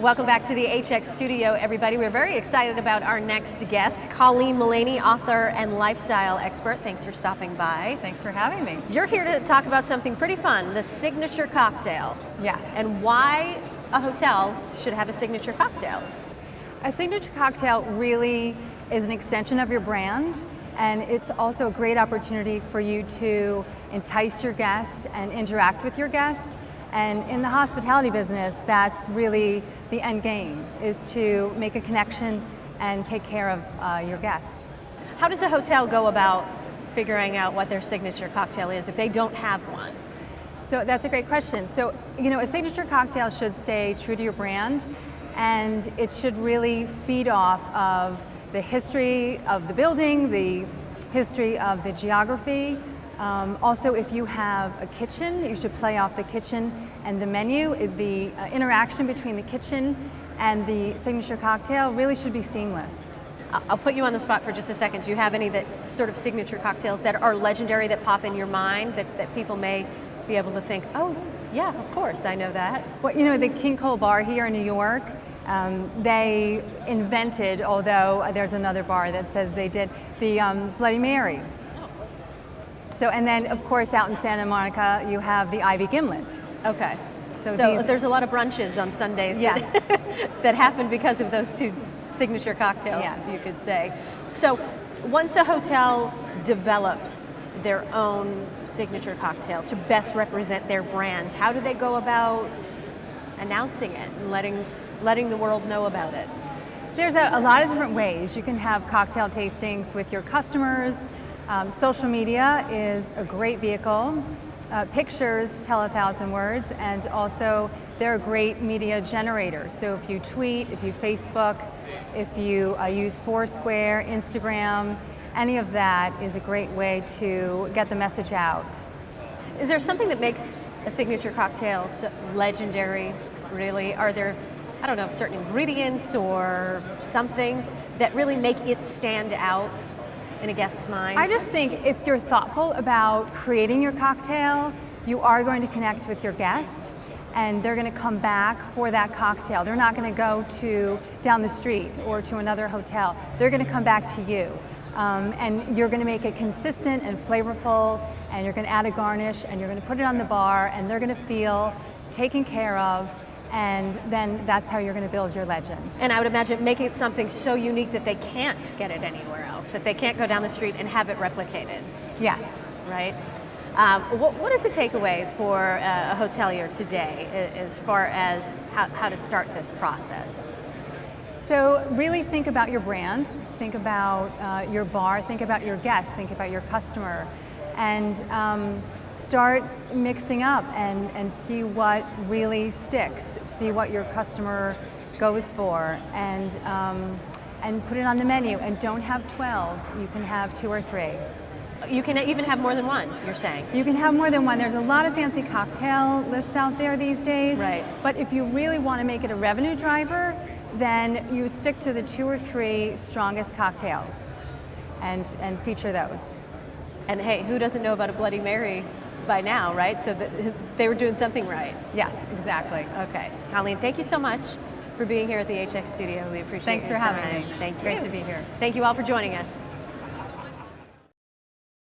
Welcome back to the HX studio, everybody. We're very excited about our next guest, Colleen Mullaney, author and lifestyle expert. Thanks for stopping by. Thanks for having me. You're here to talk about something pretty fun, the signature cocktail. Yes. And why a hotel should have a signature cocktail. A signature cocktail really is an extension of your brand, and it's also a great opportunity for you to entice your guest and interact with your guest. And in the hospitality business, that's really the end game, is to make a connection and take care of your guest. How does a hotel go about figuring out what their signature cocktail is if they don't have one? So that's a great question. So, a signature cocktail should stay true to your brand, and it should really feed off of the history of the building, the history of the geography. Also, if you have a kitchen, you should play off the kitchen and the menu. The interaction between the kitchen and the signature cocktail really should be seamless. I'll put you on the spot for just a second. Do you have any that sort of signature cocktails that are legendary that pop in your mind that people may be able to think, oh, yeah, of course, I know that? Well, the King Cole Bar here in New York, they invented, although there's another bar that says they did, the Bloody Mary. So, and then of course out in Santa Monica, you have the Ivy Gimlet. Okay. So there's a lot of brunches on Sundays that happen because of those two signature cocktails, yes, you could say. So once a hotel develops their own signature cocktail to best represent their brand, how do they go about announcing it and letting the world know about it? There's a lot of different ways. You can have cocktail tastings with your customers. Social media is a great vehicle. Pictures tell 1,000 words, and also they're a great media generator. So if you tweet, if you Facebook, if you use Foursquare, Instagram, any of that is a great way to get the message out. Is there something that makes a signature cocktail so legendary, really? Are there, I don't know, certain ingredients or something that really make it stand out in a guest's mind? I just think if you're thoughtful about creating your cocktail, you are going to connect with your guest, and they're going to come back for that cocktail. They're not going to go to down the street or to another hotel. They're going to come back to you. And you're going to make it consistent and flavorful, and you're going to add a garnish, and you're going to put it on the bar, and they're going to feel taken care of, and then that's how you're going to build your legend. And I would imagine making it something so unique that they can't get it anywhere else, that they can't go down the street and have it replicated. Yes. Right? What is the takeaway for a hotelier today as far as how to start this process? So really think about your brand, think about your bar, think about your guests, think about your customer, and start mixing up and see what really sticks, see what your customer goes for, and put it on the menu. And don't have 12, you can have 2 or 3. You can even have more than one, you're saying? You can have more than one. There's a lot of fancy cocktail lists out there these days. Right. But if you really want to make it a revenue driver, then you stick to the 2 or 3 strongest cocktails and feature those. And hey, who doesn't know about a Bloody Mary by now, right? So they were doing something right. Yes, exactly. Okay. Colleen, thank you so much for being here at the HX studio. We appreciate Thanks your for time. having me. Thank you. Great to be here. Thank you all for joining us.